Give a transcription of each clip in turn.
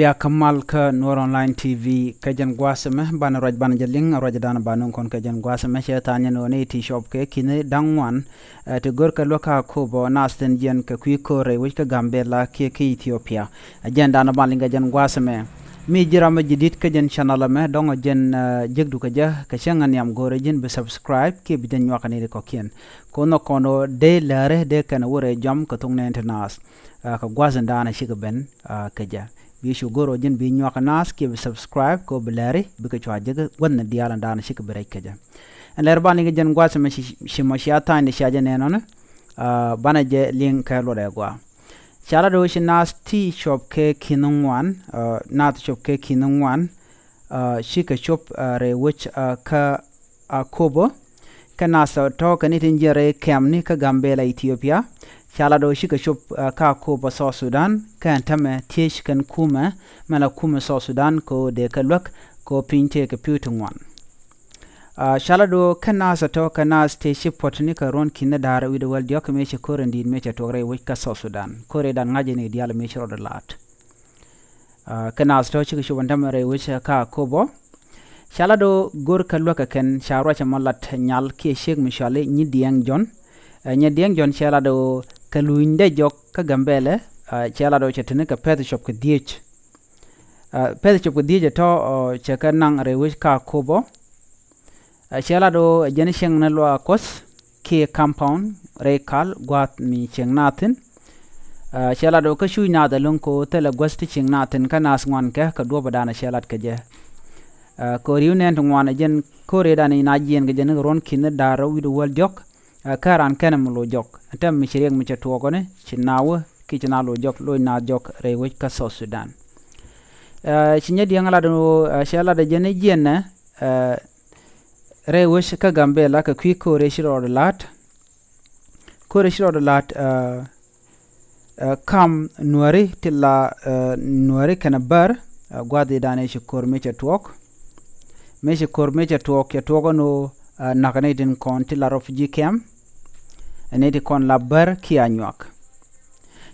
bia kamal ka Noor Online TV kajan gwasame ban raj ban jaling raj dan banun kon kajan gwasame shetanya no ne ti shop ke kine dangwan te gor ka loka ko bo nasten jen ka kwi kore wi ka Gambela ke Ethiopia agenda na balinga jan gwasame mi jirama jidit kajan channel me dongo jen jegdu ka ja ka shangan yam gore jen be subscribe ke bidan nyakane ko kien kono kono de lare de kana wore jam ka tung ne internas ka gwazan dana shiga ben ka ja bi shugoro jin bi nyoka nas ke subscribe ko bilari bi ka chwa jega wadna diala dana shika berai kaja en lerba ni jen gwa sama shimo shiata ni shaje ne non bana je link ka lo gwa chala do shi nas tea shop ke kinungwan nat shop ke kinungwan shika shop re which ka kobo kana so to kan itin jere kamni ka Gambela Ethiopia chala do shika shop ka kobo so Sudan kan tame tish kan kuma mala kuma so Sudan ko de ka lok ko pinte ka putungwan chala do kana so to kana station potni ka ron kinna dara wi de wal dio ka me che korendi me che togre wi ka so Sudan kore dan ngaje ne diala me che ro lat kana so to shika shop ndamare wi ka kobo chala do gor ka lok kan sharo cha malat nyal ke shek mishale ni diang jon chala do kaluinde jok ka Gambele chala do chetene ka pet shop ka diech to cheka nang rewish ka kobo chala do jeni sheng na lo akos ke compound rekal gwat mi cheng natin chala do ka shu na da lon ko tele gwasti cheng natin ka nas ngwan ka do badana chalat ka je ko riunen ngwan jen ko re dani na jien ga jen ron kin daro wi do wal jok karan kanam lo jok atam mi chireng mi chatwo ko ne chinawo ki chinalo jok lo na jok rewe ka so Sudan chinya diangala do shala de jene jenne rewe ka Gambela ka kwi ko re shiro lat kam nuari tilla nuari kana bar gwadi dane shi korme chatwok me shi korme chatwok ya togo no nakane din kon tilla refugee camp eneti kon la bar ki anyak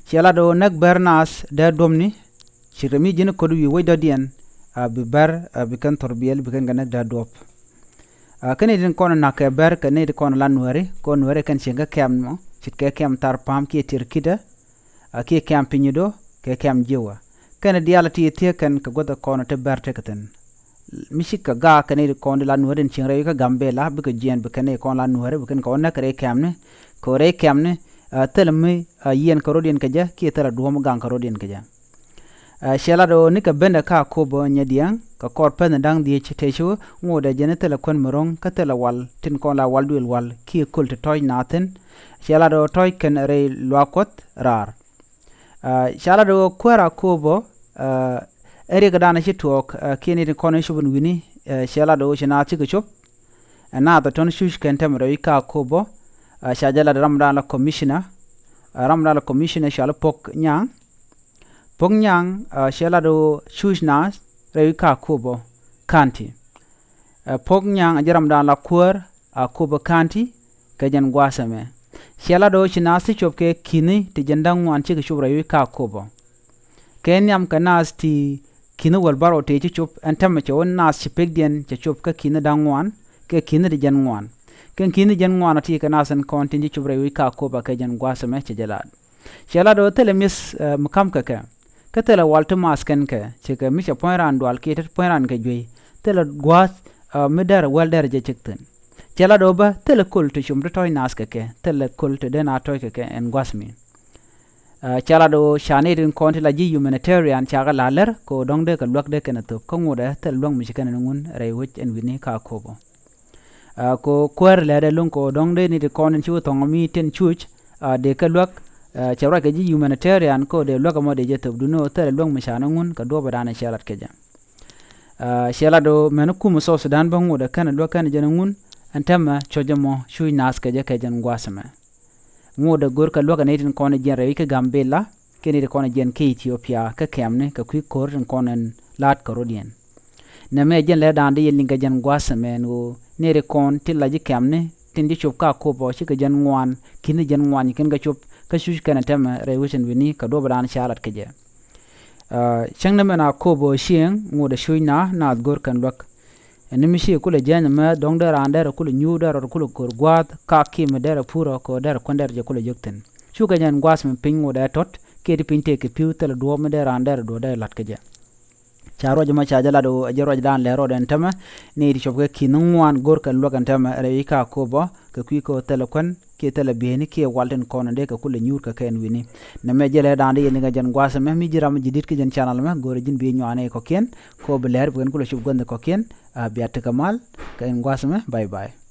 chala do nak bernas da domni chiremi jine kodu wi wayda dien bi bar bi kan torbiel bi kan ganak da dop kane din kon nak bar kane din kon la nuare kon nuare kan chenga camp mo chitke camp tar pam ki tirkida ki camp pinyido ke camp jewa kane dialati te kan ka goda kon te bar te katen mishika ga kane kon la nuare din chingre ka Gambela bi ka jien bi kane kon la nuare bi kan kon nak re camp ne kore kamne telmi yen karodien kaja ki tara duom gang karodien kaja shela do nika benda ka kobo nyadiang ka korpen dang die chiteshu ngoda jenetela kon morong ka tela wal tin kon la wal duel wal ki kult toy naten shela do toy ken re lwakot rar shela do kwara kobo eri ga dana chitok kini tin kon shubun wini shela do shina chikuchup na da ton shush ken tamre ka kobo shajala ramda la commissioner shala pok nyang shala do shushna rewika kubo kanti pok nyang ajaramda la kur kubo kanti kajan gwasame shala do chinasi chopke kini ti jandang wan chi shubra rewika kubo kenyam kanas ti kini walbaro te chi chop antam che won nas chipegdien che chop ka kini dangwan ke kini di janwan ken kini jan ngwana ti kana san kontinji chubre wi ka ko ba ke jan gwasame che jela do tele mis mukam ka tele walto masken ke che ke mi che point ran dwal ke point ran ke jwe tele gwas medar walder je chekten jela do ba tele kul to chumre toy nas ke tele kul to den atoy ke en gwasmi jela do shane rin konti la ji humanitarian chaga laler ko dongde ka lwak de ken to ko ngode tele long mi ken ngun re wich en wini ka ko bo ko kwer lede lung ko dongde ni de konen chu tongomi ten chuch de ka lwak chawra ke ji humanitarian ko de lwak mo de je tobduno tere lung mishana ngun ka do badana shalat ke ja shala do men kum so Sudan bangu de kan lwak kan jana ngun antama chojamo shui nas ke je ke jan gwasama ngode gor ka lwak ne tin konen jen rewi ke Gambela ke ni de konen jen ke Ethiopia ka kemne ka kwi kor konen lat karodien na me jen le dande yelinga jan gwasama no nere kon tilla ji kamne tindi chop ka ko bo chi ka jan ngwan kin jan ngwan kin ga chop ka shush kana tema rewisen wini ka do badan shalat ke je chang na mena ko bo shieng ngode shuina na gor kan lok enimishi kule janya ma dong der ander kule nyu der kule kor gwat ka kim der puro ko der konder je kule jokten chuga nyan gwas me ping ngode tot ke di pinte ke piu tel do me der ander do der lat ke je charo jama chajala do jero dan lero den tama ne di chobge kinungwan gor kan lokan tama re ka ko bo ke kwi ko telekon ke tele beni ke walten kono de ka kule nyur ka ken wini na me jele dan de ni ga jan gwasa me mi jiram jidit ke jan channel me gor jin bi nyane ko ken ko beler bu ken kule chub gonde ko ken biat kamal ken gwasa me bye bye